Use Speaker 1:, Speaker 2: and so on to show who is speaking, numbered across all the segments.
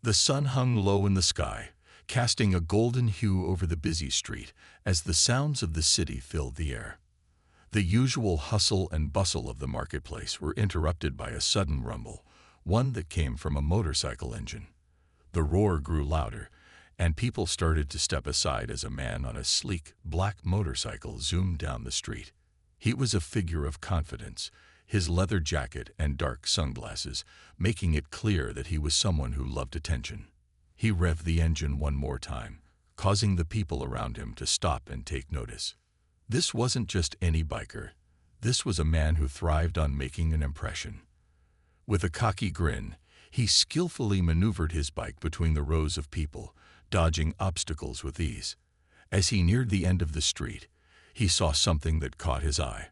Speaker 1: The sun hung low in the sky, casting a golden hue over the busy street as the sounds of the city filled the air. The usual hustle and bustle of the marketplace were interrupted by a sudden rumble, one that came from a motorcycle engine. The roar grew louder, and people started to step aside as a man on a sleek, black motorcycle zoomed down the street. He was a figure of confidence, his leather jacket and dark sunglasses making it clear that he was someone who loved attention. He revved the engine one more time, causing the people around him to stop and take notice. This wasn't just any biker. This was a man who thrived on making an impression. With a cocky grin, he skillfully maneuvered his bike between the rows of people, dodging obstacles with ease. As he neared the end of the street, he saw something that caught his eye.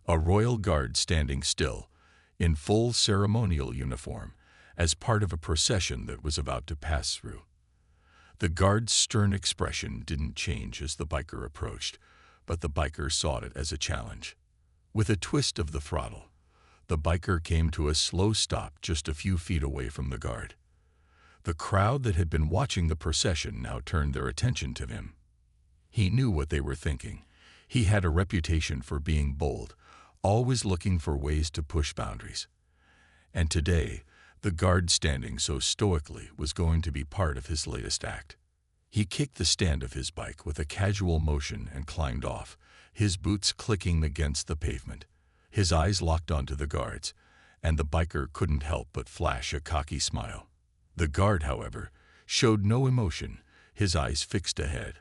Speaker 1: A royal guard standing still, in full ceremonial uniform, as part of a procession that was about to pass through. The guard's stern expression didn't change as the biker approached, but the biker saw it as a challenge. With a twist of the throttle, the biker came to a slow stop just a few feet away from the guard. The crowd that had been watching the procession now turned their attention to him. He knew what they were thinking. He had a reputation for being bold, always looking for ways to push boundaries. And today, the guard standing so stoically was going to be part of his latest act. He kicked the stand of his bike with a casual motion and climbed off, his boots clicking against the pavement. His eyes locked onto the guard's, and the biker couldn't help but flash a cocky smile. The guard, however, showed no emotion, his eyes fixed ahead,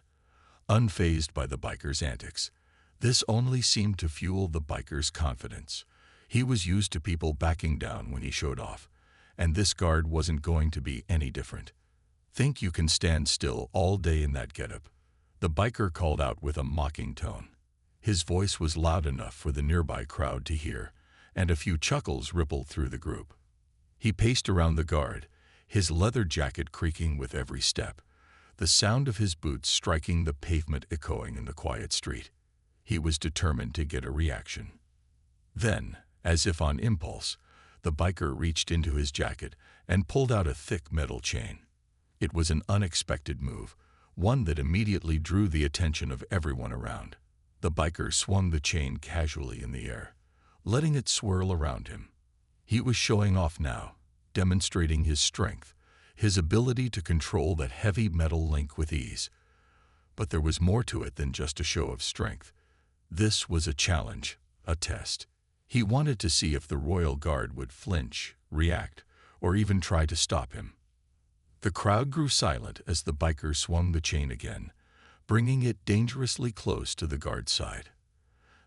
Speaker 1: unfazed by the biker's antics. This only seemed to fuel the biker's confidence. He was used to people backing down when he showed off, and this guard wasn't going to be any different. "Think you can stand still all day in that getup?" The biker called out with a mocking tone. His voice was loud enough for the nearby crowd to hear, and a few chuckles rippled through the group. He paced around the guard, his leather jacket creaking with every step, the sound of his boots striking the pavement echoing in the quiet street. He was determined to get a reaction. Then, as if on impulse, the biker reached into his jacket and pulled out a thick metal chain. It was an unexpected move, one that immediately drew the attention of everyone around. The biker swung the chain casually in the air, letting it swirl around him. He was showing off now, demonstrating his strength, his ability to control that heavy metal link with ease. But there was more to it than just a show of strength. This was a challenge, a test. He wanted to see if the royal guard would flinch, react, or even try to stop him. The crowd grew silent as the biker swung the chain again, bringing it dangerously close to the guard's side.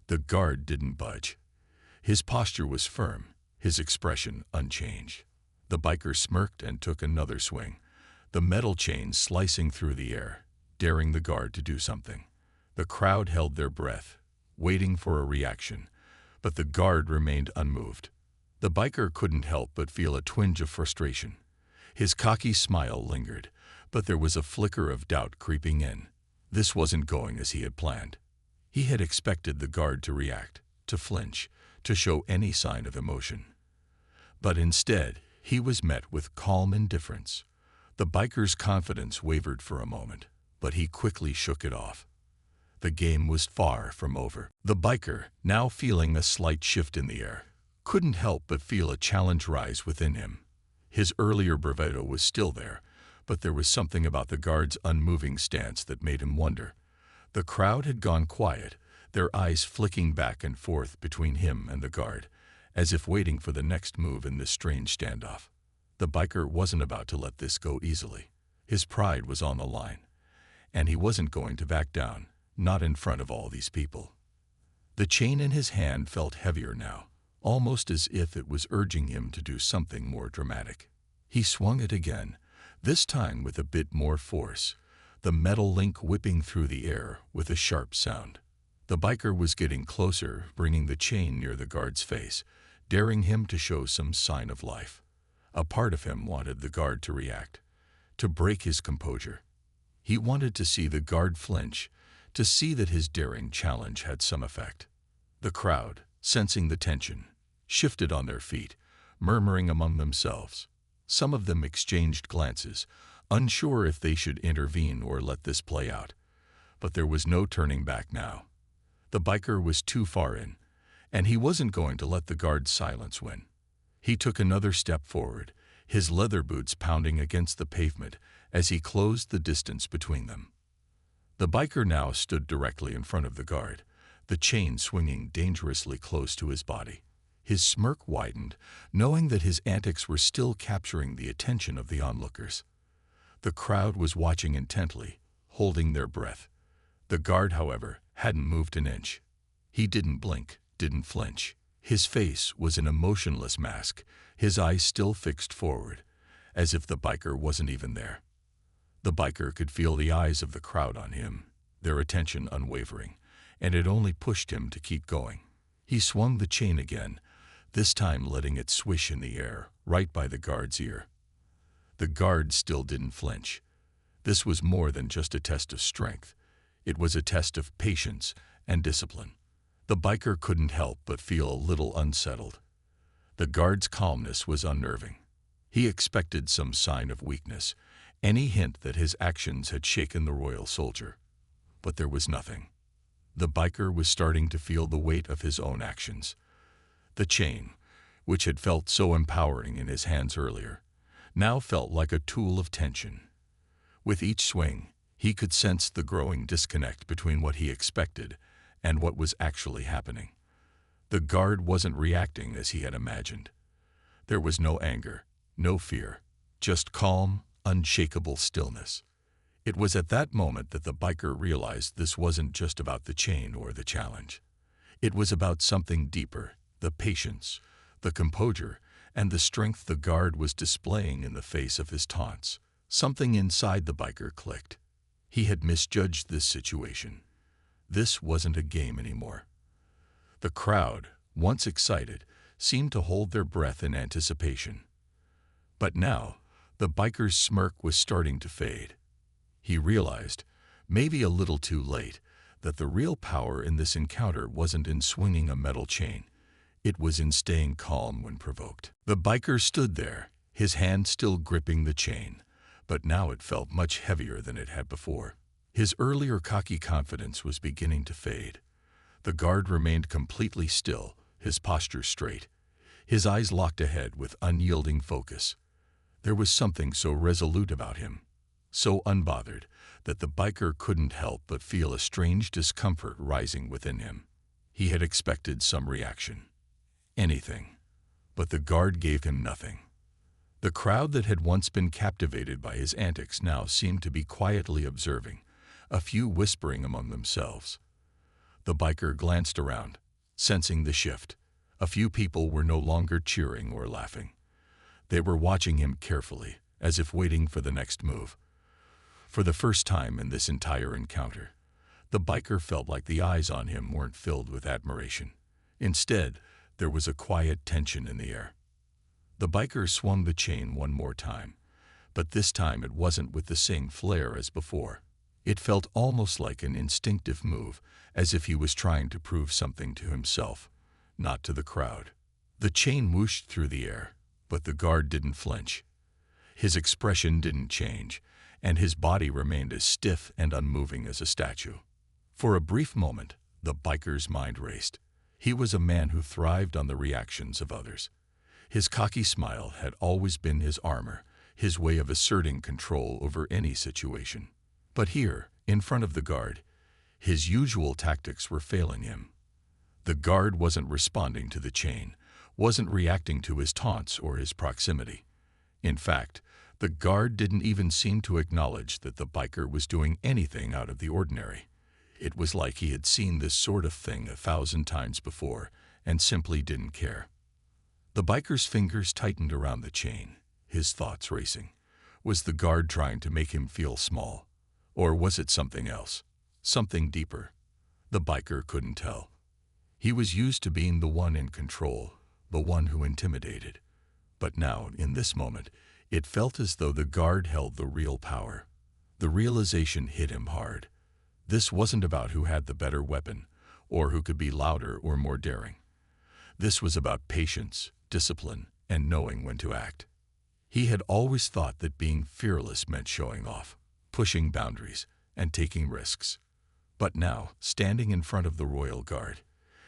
Speaker 1: The guard didn't budge. His posture was firm, his expression unchanged. The biker smirked and took another swing, the metal chain slicing through the air, daring the guard to do something. The crowd held their breath, waiting for a reaction, but the guard remained unmoved. The biker couldn't help but feel a twinge of frustration. His cocky smile lingered, but there was a flicker of doubt creeping in. This wasn't going as he had planned. He had expected the guard to react, to flinch, to show any sign of emotion. But instead, he was met with calm indifference. The biker's confidence wavered for a moment, but he quickly shook it off. The game was far from over. The biker, now feeling a slight shift in the air, couldn't help but feel a challenge rise within him. His earlier bravado was still there, but there was something about the guard's unmoving stance that made him wonder. The crowd had gone quiet, their eyes flicking back and forth between him and the guard, as if waiting for the next move in this strange standoff. The biker wasn't about to let this go easily. His pride was on the line, and he wasn't going to back down, not in front of all these people. The chain in his hand felt heavier now, almost as if it was urging him to do something more dramatic. He swung it again, this time with a bit more force, the metal link whipping through the air with a sharp sound. The biker was getting closer, bringing the chain near the guard's face, daring him to show some sign of life. A part of him wanted the guard to react, to break his composure. He wanted to see the guard flinch, to see that his daring challenge had some effect. The crowd, sensing the tension, shifted on their feet, murmuring among themselves. Some of them exchanged glances, unsure if they should intervene or let this play out. But there was no turning back now. The biker was too far in, and he wasn't going to let the guard's silence win. He took another step forward, his leather boots pounding against the pavement as he closed the distance between them. The biker now stood directly in front of the guard, the chain swinging dangerously close to his body. His smirk widened, knowing that his antics were still capturing the attention of the onlookers. The crowd was watching intently, holding their breath. The guard, however, hadn't moved an inch. He didn't blink, didn't flinch. His face was an emotionless mask, his eyes still fixed forward, as if the biker wasn't even there. The biker could feel the eyes of the crowd on him, their attention unwavering, and it only pushed him to keep going. He swung the chain again, this time letting it swish in the air, right by the guard's ear. The guard still didn't flinch. This was more than just a test of strength. It was a test of patience and discipline. The biker couldn't help but feel a little unsettled. The guard's calmness was unnerving. He expected some sign of weakness, any hint that his actions had shaken the royal soldier. But there was nothing. The biker was starting to feel the weight of his own actions. The chain, which had felt so empowering in his hands earlier, now felt like a tool of tension. With each swing, he could sense the growing disconnect between what he expected and what was actually happening. The guard wasn't reacting as he had imagined. There was no anger, no fear, just calm, unshakable stillness. It was at that moment that the biker realized this wasn't just about the chain or the challenge. It was about something deeper, the patience, the composure, and the strength the guard was displaying in the face of his taunts. Something inside the biker clicked. He had misjudged this situation. This wasn't a game anymore. The crowd, once excited, seemed to hold their breath in anticipation. But now, the biker's smirk was starting to fade. He realized, maybe a little too late, that the real power in this encounter wasn't in swinging a metal chain. It was in staying calm when provoked. The biker stood there, his hand still gripping the chain, but now it felt much heavier than it had before. His earlier cocky confidence was beginning to fade. The guard remained completely still, his posture straight, his eyes locked ahead with unyielding focus. There was something so resolute about him, so unbothered, that the biker couldn't help but feel a strange discomfort rising within him. He had expected some reaction. Anything. But the guard gave him nothing. The crowd that had once been captivated by his antics now seemed to be quietly observing, a few whispering among themselves. The biker glanced around, sensing the shift. A few people were no longer cheering or laughing. They were watching him carefully, as if waiting for the next move. For the first time in this entire encounter, the biker felt like the eyes on him weren't filled with admiration. Instead, there was a quiet tension in the air. The biker swung the chain one more time, but this time it wasn't with the same flair as before. It felt almost like an instinctive move, as if he was trying to prove something to himself, not to the crowd. The chain whooshed through the air, but the guard didn't flinch. His expression didn't change, and his body remained as stiff and unmoving as a statue. For a brief moment, the biker's mind raced. He was a man who thrived on the reactions of others. His cocky smile had always been his armor, his way of asserting control over any situation. But here, in front of the guard, his usual tactics were failing him. The guard wasn't responding to the chain, wasn't reacting to his taunts or his proximity. In fact, the guard didn't even seem to acknowledge that the biker was doing anything out of the ordinary. It was like he had seen this sort of thing 1,000 times before and simply didn't care. The biker's fingers tightened around the chain, his thoughts racing. Was the guard trying to make him feel small? Or was it something else? Something deeper? The biker couldn't tell. He was used to being the one in control, the one who intimidated. But now, in this moment, it felt as though the guard held the real power. The realization hit him hard. This wasn't about who had the better weapon, or who could be louder or more daring. This was about patience, discipline, and knowing when to act. He had always thought that being fearless meant showing off, pushing boundaries, and taking risks. But now, standing in front of the royal guard,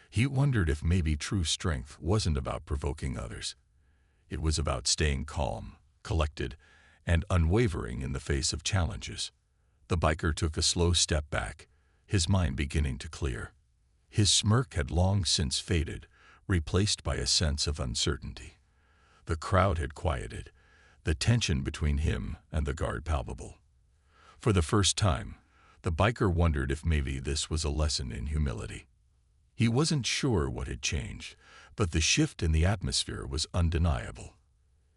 Speaker 1: he wondered if maybe true strength wasn't about provoking others. It was about staying calm, collected, and unwavering in the face of challenges. The biker took a slow step back, his mind beginning to clear. His smirk had long since faded, replaced by a sense of uncertainty. The crowd had quieted, the tension between him and the guard palpable. For the first time, the biker wondered if maybe this was a lesson in humility. He wasn't sure what had changed, but the shift in the atmosphere was undeniable.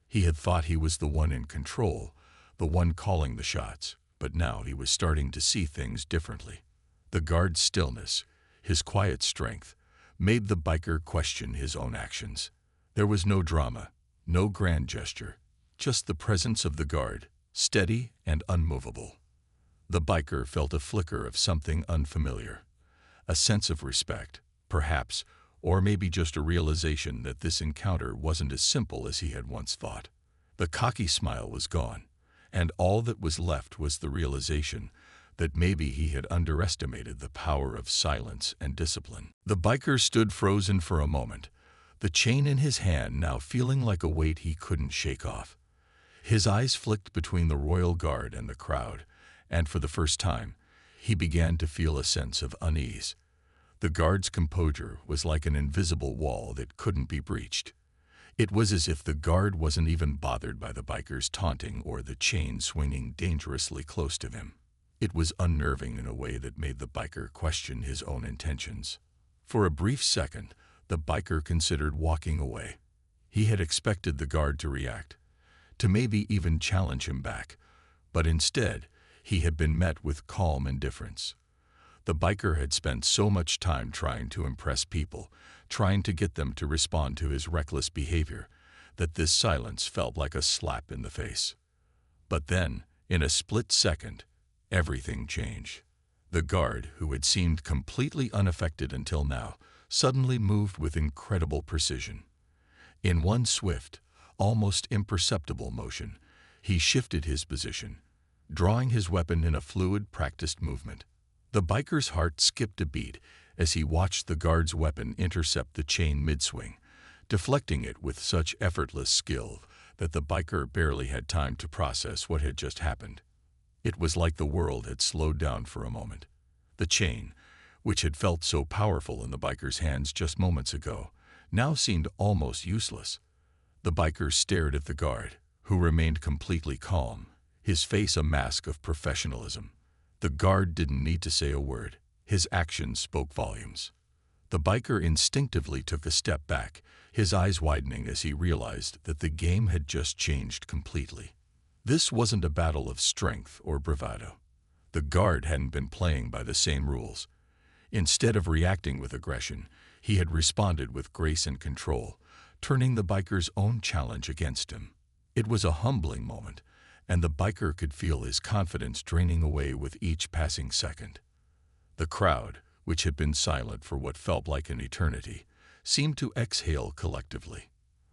Speaker 1: He had thought he was the one in control, the one calling the shots, but now he was starting to see things differently. The guard's stillness, his quiet strength, made the biker question his own actions. There was no drama, no grand gesture, just the presence of the guard, steady and unmovable. The biker felt a flicker of something unfamiliar, a sense of respect, perhaps, or maybe just a realization that this encounter wasn't as simple as he had once thought. The cocky smile was gone, and all that was left was the realization that maybe he had underestimated the power of silence and discipline. The biker stood frozen for a moment, the chain in his hand now feeling like a weight he couldn't shake off. His eyes flicked between the royal guard and the crowd, and for the first time, he began to feel a sense of unease. The guard's composure was like an invisible wall that couldn't be breached. It was as if the guard wasn't even bothered by the biker's taunting or the chain swinging dangerously close to him. It was unnerving in a way that made the biker question his own intentions. For a brief second, the biker considered walking away. He had expected the guard to react, to maybe even challenge him back, but instead, he had been met with calm indifference. The biker had spent so much time trying to impress people, trying to get them to respond to his reckless behavior, that this silence felt like a slap in the face. But then, in a split second, everything changed. The guard, who had seemed completely unaffected until now, suddenly moved with incredible precision. In one swift, almost imperceptible motion, he shifted his position, drawing his weapon in a fluid, practiced movement. The biker's heart skipped a beat as he watched the guard's weapon intercept the chain mid-swing, deflecting it with such effortless skill that the biker barely had time to process what had just happened. It was like the world had slowed down for a moment. The chain, which had felt so powerful in the biker's hands just moments ago, now seemed almost useless. The biker stared at the guard, who remained completely calm, his face a mask of professionalism. The guard didn't need to say a word. His actions spoke volumes. The biker instinctively took a step back, his eyes widening as he realized that the game had just changed completely. This wasn't a battle of strength or bravado. The guard hadn't been playing by the same rules. Instead of reacting with aggression, he had responded with grace and control, turning the biker's own challenge against him. It was a humbling moment, and the biker could feel his confidence draining away with each passing second. The crowd, which had been silent for what felt like an eternity, seemed to exhale collectively.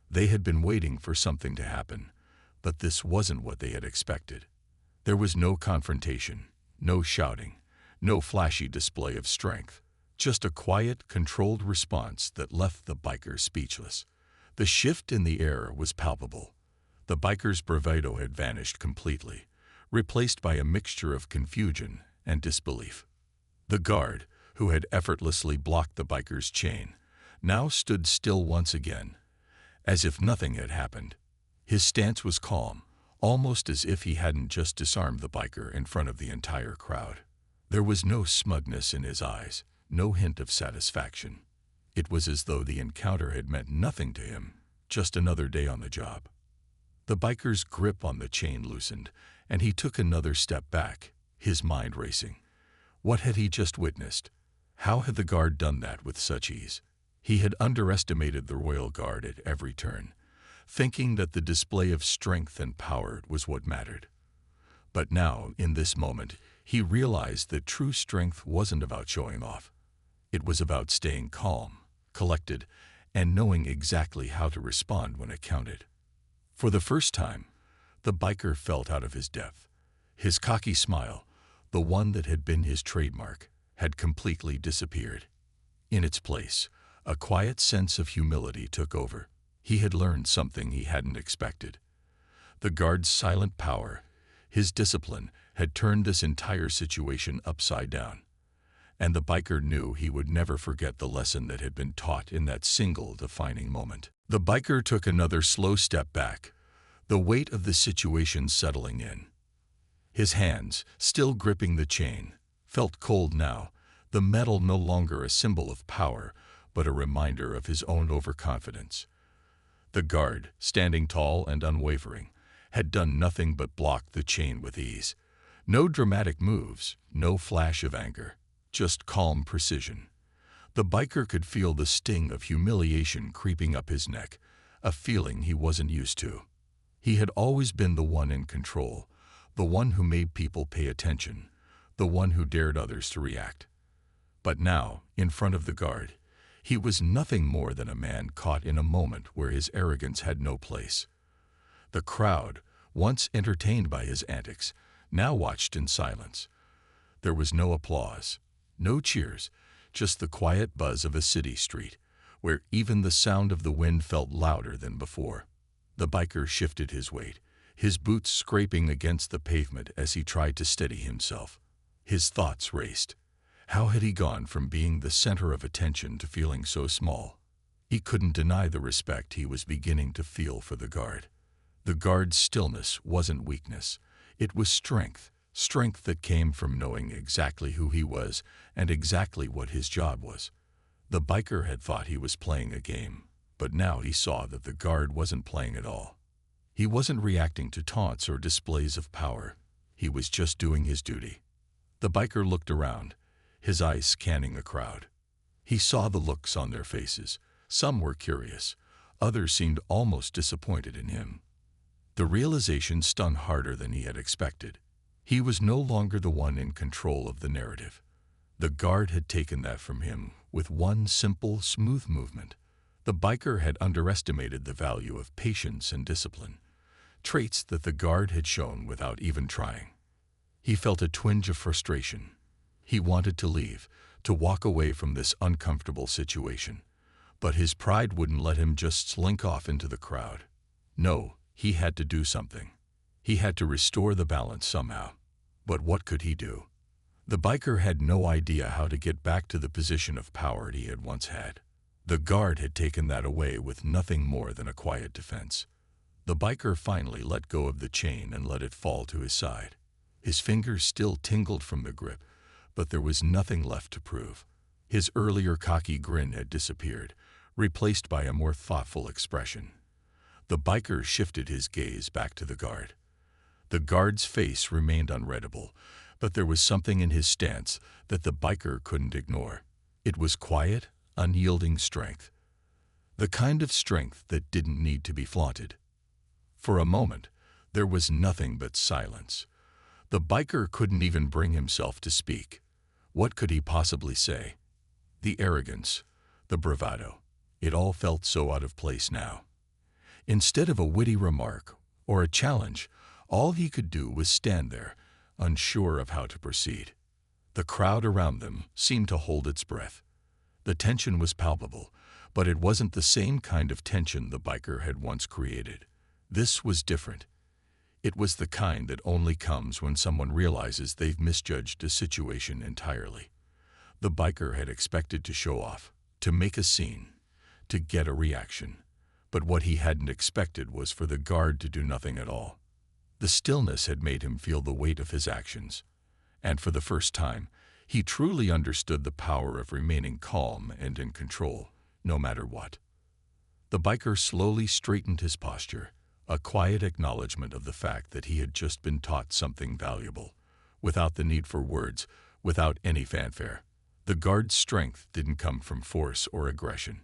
Speaker 1: They had been waiting for something to happen, but this wasn't what they had expected. There was no confrontation, no shouting, no flashy display of strength, just a quiet, controlled response that left the biker speechless. The shift in the air was palpable. The biker's bravado had vanished completely, replaced by a mixture of confusion and disbelief. The guard, who had effortlessly blocked the biker's chain, now stood still once again, as if nothing had happened. His stance was calm, almost as if he hadn't just disarmed the biker in front of the entire crowd. There was no smugness in his eyes, no hint of satisfaction. It was as though the encounter had meant nothing to him, just another day on the job. The biker's grip on the chain loosened, and he took another step back, his mind racing. What had he just witnessed? How had the guard done that with such ease? He had underestimated the royal guard at every turn, thinking that the display of strength and power was what mattered. But now, in this moment, he realized that true strength wasn't about showing off. It was about staying calm, collected, and knowing exactly how to respond when it counted. For the first time, The biker felt out of his depth. His cocky smile, the one that had been his trademark, had completely disappeared. In its place, a quiet sense of humility took over. He had learned something he hadn't expected. The guard's silent power, his discipline, had turned this entire situation upside down. And the biker knew he would never forget the lesson that had been taught in that single defining moment. The biker took another slow step back, the weight of the situation settling in. His hands, still gripping the chain, felt cold now, the metal no longer a symbol of power, but a reminder of his own overconfidence. The guard, standing tall and unwavering, had done nothing but block the chain with ease. No dramatic moves, no flash of anger, just calm precision. The biker could feel the sting of humiliation creeping up his neck, a feeling he wasn't used to. He had always been the one in control, the one who made people pay attention, the one who dared others to react. But now, in front of the guard, he was nothing more than a man caught in a moment where his arrogance had no place. The crowd, once entertained by his antics, now watched in silence. There was no applause, no cheers, just the quiet buzz of a city street, where even the sound of the wind felt louder than before. The biker shifted his weight, his boots scraping against the pavement as he tried to steady himself. His thoughts raced. How had he gone from being the center of attention to feeling so small? He couldn't deny the respect he was beginning to feel for the guard. The guard's stillness wasn't weakness. It was strength, strength that came from knowing exactly who he was and exactly what his job was. The biker had thought he was playing a game, but now he saw that the guard wasn't playing at all. He wasn't reacting to taunts or displays of power. He was just doing his duty. The biker looked around, his eyes scanning the crowd. He saw the looks on their faces. Some were curious. Others seemed almost disappointed in him. The realization stung harder than he had expected. He was no longer the one in control of the narrative. The guard had taken that from him with one simple, smooth movement. The biker had underestimated the value of patience and discipline, traits that the guard had shown without even trying. He felt a twinge of frustration. He wanted to leave, to walk away from this uncomfortable situation. But his pride wouldn't let him just slink off into the crowd. No, he had to do something. He had to restore the balance somehow. But what could he do? The biker had no idea how to get back to the position of power he had once had. The guard had taken that away with nothing more than a quiet defense. The biker finally let go of the chain and let it fall to his side. His fingers still tingled from the grip, but there was nothing left to prove. His earlier cocky grin had disappeared, replaced by a more thoughtful expression. The biker shifted his gaze back to the guard. The guard's face remained unreadable, but there was something in his stance that the biker couldn't ignore. It was quiet, unyielding strength. The kind of strength that didn't need to be flaunted. For a moment, there was nothing but silence. The biker couldn't even bring himself to speak. What could he possibly say? The arrogance, the bravado, it all felt so out of place now. Instead of a witty remark or a challenge, all he could do was stand there, unsure of how to proceed. The crowd around them seemed to hold its breath. The tension was palpable, but it wasn't the same kind of tension the biker had once created. This was different. It was the kind that only comes when someone realizes they've misjudged a situation entirely. The biker had expected to show off, to make a scene, to get a reaction. But what he hadn't expected was for the guard to do nothing at all. The stillness had made him feel the weight of his actions. And for the first time, he truly understood the power of remaining calm and in control, no matter what. The biker slowly straightened his posture, a quiet acknowledgement of the fact that he had just been taught something valuable, without the need for words, without any fanfare. The guard's strength didn't come from force or aggression.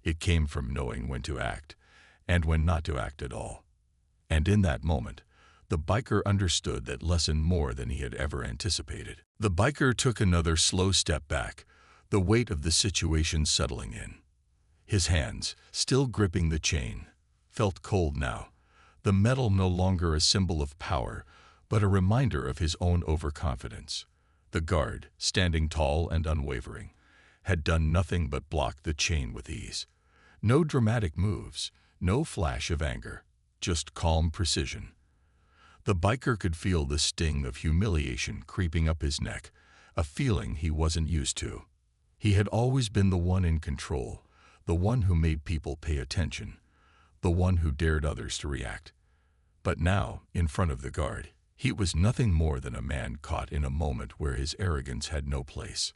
Speaker 1: It came from knowing when to act, and when not to act at all. And in that moment, the biker understood that lesson more than he had ever anticipated. The biker took another slow step back, the weight of the situation settling in. His hands, still gripping the chain, felt cold now, the medal no longer a symbol of power, but a reminder of his own overconfidence. The guard, standing tall and unwavering, had done nothing but block the chain with ease. No dramatic moves, no flash of anger, just calm precision. The biker could feel the sting of humiliation creeping up his neck, a feeling he wasn't used to. He had always been the one in control, the one who made people pay attention, the one who dared others to react. But now, in front of the guard, he was nothing more than a man caught in a moment where his arrogance had no place.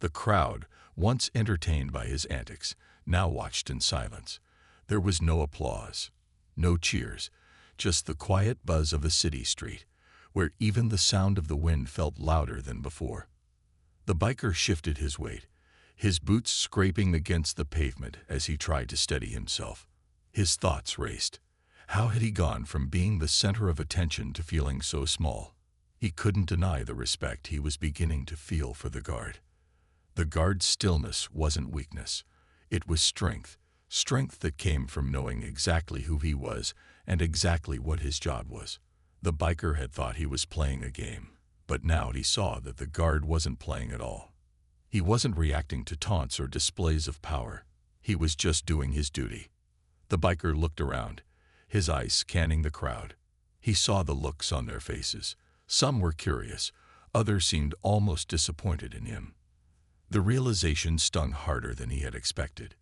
Speaker 1: The crowd, once entertained by his antics, now watched in silence. There was no applause, no cheers, just the quiet buzz of a city street, where even the sound of the wind felt louder than before. The biker shifted his weight, his boots scraping against the pavement as he tried to steady himself. His thoughts raced. How had he gone from being the center of attention to feeling so small? He couldn't deny the respect he was beginning to feel for the guard. The guard's stillness wasn't weakness. It was strength, strength that came from knowing exactly who he was and exactly what his job was. The biker had thought he was playing a game, but now he saw that the guard wasn't playing at all. He wasn't reacting to taunts or displays of power. He was just doing his duty. The biker looked around, his eyes scanning the crowd. He saw the looks on their faces. Some were curious, others seemed almost disappointed in him. The realization stung harder than he had expected.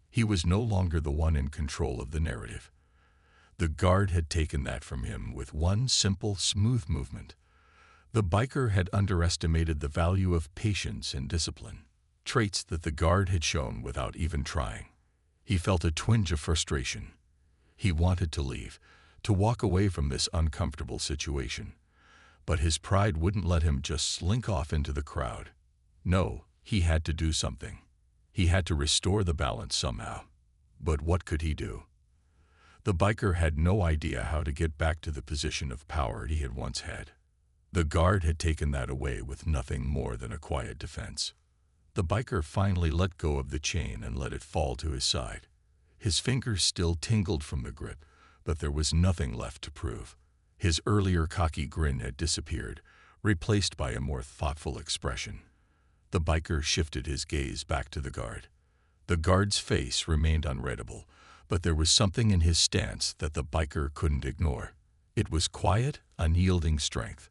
Speaker 1: He was no longer the one in control of the narrative. The guard had taken that from him with one simple, smooth movement. The biker had underestimated the value of patience and discipline, traits that the guard had shown without even trying. He felt a twinge of frustration. He wanted to leave, to walk away from this uncomfortable situation. But his pride wouldn't let him just slink off into the crowd. No, he had to do something. He had to restore the balance somehow. But what could he do? The biker had no idea how to get back to the position of power he had once had. The guard had taken that away with nothing more than a quiet defense. The biker finally let go of the chain and let it fall to his side. His fingers still tingled from the grip, but there was nothing left to prove. His earlier cocky grin had disappeared, replaced by a more thoughtful expression. The biker shifted his gaze back to the guard. The guard's face remained unreadable, but there was something in his stance that the biker couldn't ignore. It was quiet, unyielding strength.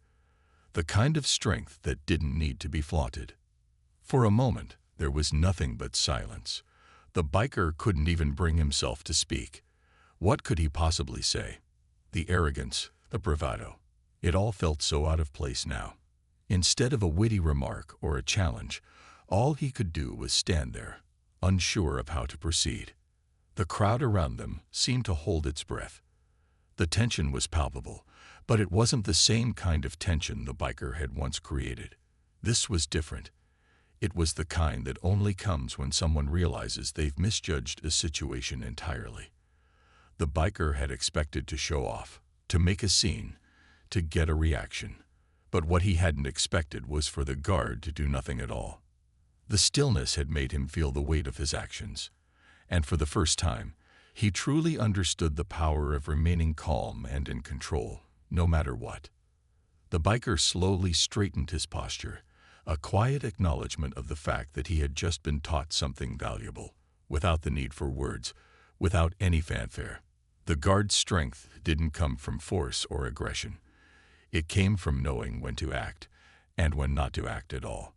Speaker 1: The kind of strength that didn't need to be flaunted. For a moment, there was nothing but silence. The biker couldn't even bring himself to speak. What could he possibly say? The arrogance, the bravado. It all felt so out of place now. Instead of a witty remark or a challenge, all he could do was stand there, unsure of how to proceed. The crowd around them seemed to hold its breath. The tension was palpable, but it wasn't the same kind of tension the biker had once created. This was different. It was the kind that only comes when someone realizes they've misjudged a situation entirely. The biker had expected to show off, to make a scene, to get a reaction. But what he hadn't expected was for the guard to do nothing at all. The stillness had made him feel the weight of his actions, and for the first time, he truly understood the power of remaining calm and in control, no matter what. The biker slowly straightened his posture, a quiet acknowledgement of the fact that he had just been taught something valuable, without the need for words, without any fanfare. The guard's strength didn't come from force or aggression. It came from knowing when to act, and when not to act at all.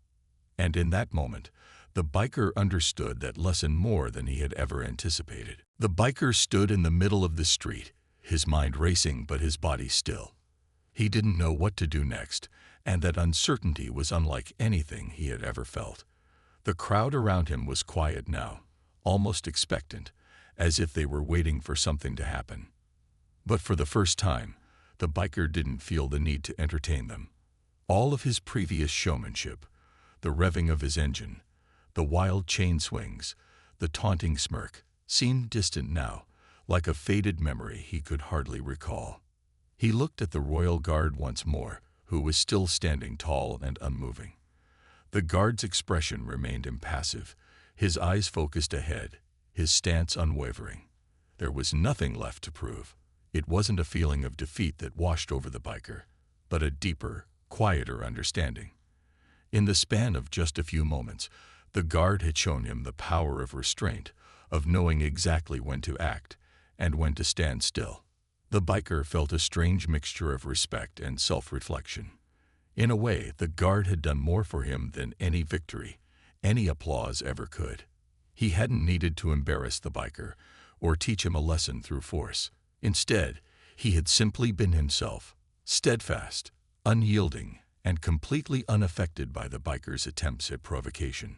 Speaker 1: And in that moment, the biker understood that lesson more than he had ever anticipated. The biker stood in the middle of the street, his mind racing but his body still. He didn't know what to do next, and that uncertainty was unlike anything he had ever felt. The crowd around him was quiet now, almost expectant, as if they were waiting for something to happen. But for the first time, the biker didn't feel the need to entertain them. All of his previous showmanship, the revving of his engine, the wild chain swings, the taunting smirk, seemed distant now, like a faded memory he could hardly recall. He looked at the royal guard once more, who was still standing tall and unmoving. The guard's expression remained impassive, his eyes focused ahead, his stance unwavering. There was nothing left to prove. It wasn't a feeling of defeat that washed over the biker, but a deeper, quieter understanding. In the span of just a few moments, the guard had shown him the power of restraint, of knowing exactly when to act and when to stand still. The biker felt a strange mixture of respect and self-reflection. In a way, the guard had done more for him than any victory, any applause ever could. He hadn't needed to embarrass the biker or teach him a lesson through force. Instead, he had simply been himself, steadfast, unyielding, and completely unaffected by the biker's attempts at provocation.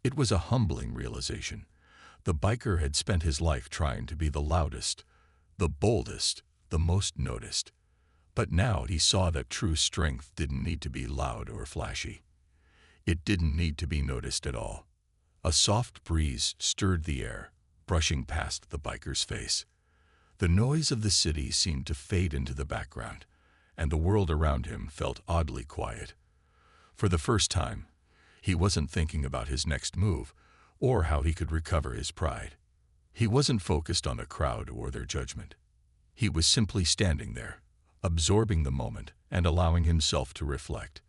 Speaker 1: It was a humbling realization. The biker had spent his life trying to be the loudest, the boldest, the most noticed. But now he saw that true strength didn't need to be loud or flashy. It didn't need to be noticed at all. A soft breeze stirred the air, brushing past the biker's face. The noise of the city seemed to fade into the background, and the world around him felt oddly quiet. For the first time, he wasn't thinking about his next move or how he could recover his pride. He wasn't focused on the crowd or their judgment. He was simply standing there, absorbing the moment and allowing himself to reflect.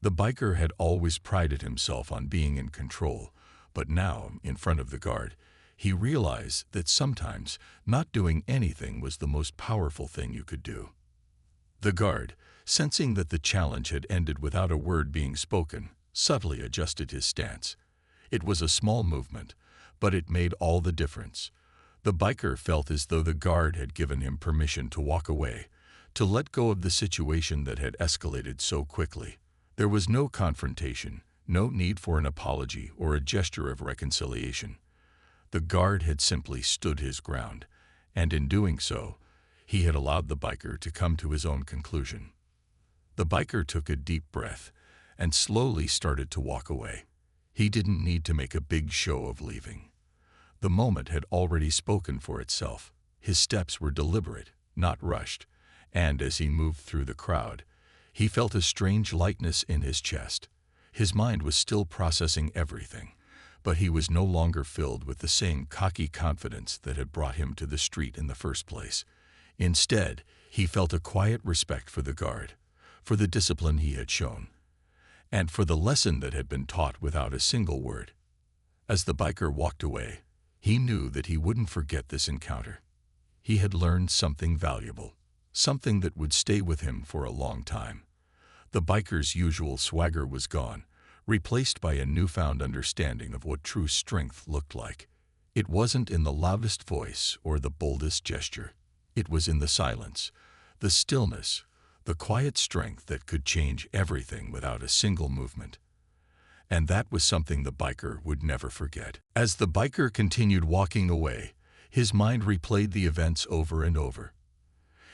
Speaker 1: The biker had always prided himself on being in control, but now, in front of the guard, he realized that sometimes not doing anything was the most powerful thing you could do. The guard, sensing that the challenge had ended without a word being spoken, subtly adjusted his stance. It was a small movement, but it made all the difference. The biker felt as though the guard had given him permission to walk away, to let go of the situation that had escalated so quickly. There was no confrontation, no need for an apology or a gesture of reconciliation. The guard had simply stood his ground, and in doing so, he had allowed the biker to come to his own conclusion. The biker took a deep breath and slowly started to walk away. He didn't need to make a big show of leaving. The moment had already spoken for itself. His steps were deliberate, not rushed, and as he moved through the crowd, he felt a strange lightness in his chest. His mind was still processing everything, but he was no longer filled with the same cocky confidence that had brought him to the street in the first place. Instead, he felt a quiet respect for the guard, for the discipline he had shown, and for the lesson that had been taught without a single word. As the biker walked away, he knew that he wouldn't forget this encounter. He had learned something valuable, something that would stay with him for a long time. The biker's usual swagger was gone, replaced by a newfound understanding of what true strength looked like. It wasn't in the loudest voice or the boldest gesture. It was in the silence, the stillness, the quiet strength that could change everything without a single movement. And that was something the biker would never forget. As the biker continued walking away, his mind replayed the events over and over.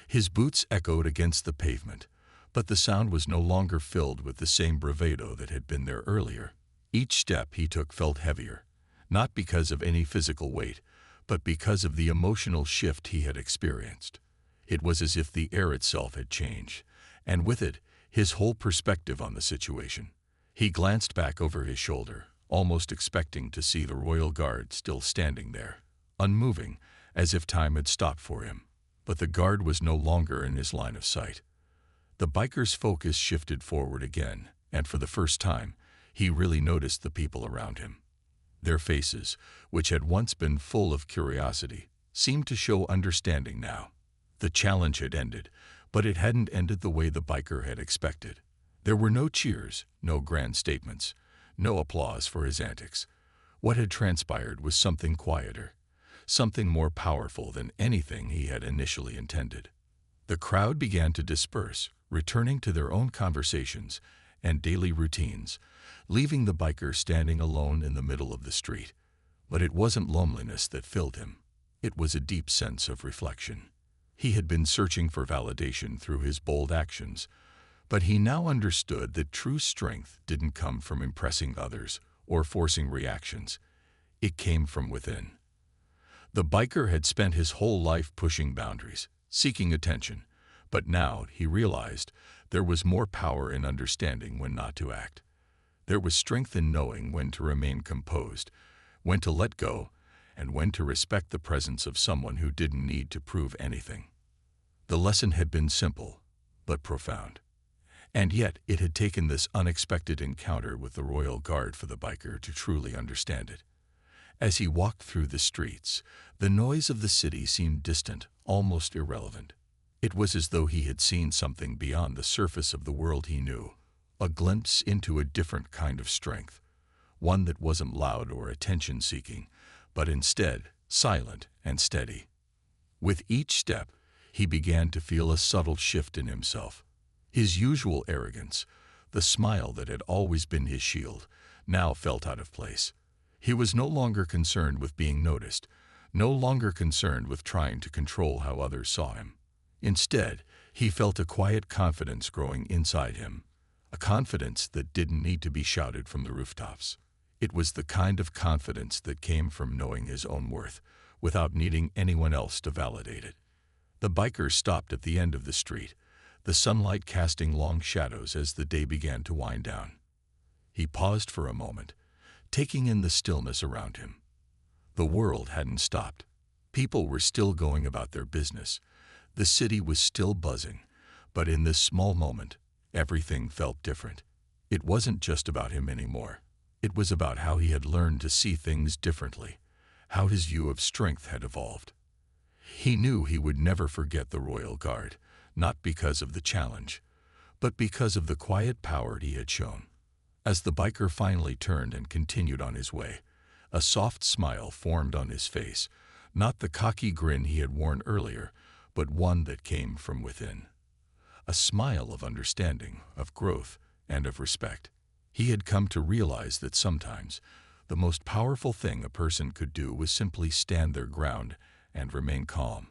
Speaker 1: His boots echoed against the pavement, but the sound was no longer filled with the same bravado that had been there earlier. Each step he took felt heavier, not because of any physical weight, but because of the emotional shift he had experienced. It was as if the air itself had changed, and with it, his whole perspective on the situation. He glanced back over his shoulder, almost expecting to see the royal guard still standing there, unmoving, as if time had stopped for him. But the guard was no longer in his line of sight. The biker's focus shifted forward again, and for the first time, he really noticed the people around him. Their faces, which had once been full of curiosity, seemed to show understanding now. The challenge had ended, but it hadn't ended the way the biker had expected. There were no cheers, no grand statements, no applause for his antics. What had transpired was something quieter, something more powerful than anything he had initially intended. The crowd began to disperse, returning to their own conversations and daily routines, leaving the biker standing alone in the middle of the street. But it wasn't loneliness that filled him. It was a deep sense of reflection. He had been searching for validation through his bold actions, but he now understood that true strength didn't come from impressing others or forcing reactions. It came from within. The biker had spent his whole life pushing boundaries, seeking attention, but now he realized there was more power in understanding when not to act. There was strength in knowing when to remain composed, when to let go, and when to respect the presence of someone who didn't need to prove anything. The lesson had been simple, but profound. And yet it had taken this unexpected encounter with the royal guard for the biker to truly understand it. As he walked through the streets, the noise of the city seemed distant, almost irrelevant. It was as though he had seen something beyond the surface of the world he knew, a glimpse into a different kind of strength, one that wasn't loud or attention-seeking, but instead silent and steady. With each step, he began to feel a subtle shift in himself. His usual arrogance, the smile that had always been his shield, now felt out of place. He was no longer concerned with being noticed, no longer concerned with trying to control how others saw him. Instead, he felt a quiet confidence growing inside him, a confidence that didn't need to be shouted from the rooftops. It was the kind of confidence that came from knowing his own worth, without needing anyone else to validate it. The biker stopped at the end of the street, the sunlight casting long shadows as the day began to wind down. He paused for a moment, taking in the stillness around him. The world hadn't stopped. People were still going about their business. The city was still buzzing, but in this small moment, everything felt different. It wasn't just about him anymore. It was about how he had learned to see things differently, how his view of strength had evolved. He knew he would never forget the royal guard, not because of the challenge, but because of the quiet power he had shown. As the biker finally turned and continued on his way, a soft smile formed on his face, not the cocky grin he had worn earlier, but one that came from within. A smile of understanding, of growth, and of respect. He had come to realize that sometimes the most powerful thing a person could do was simply stand their ground and remain calm.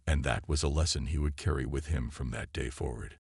Speaker 1: And that was a lesson he would carry with him from that day forward.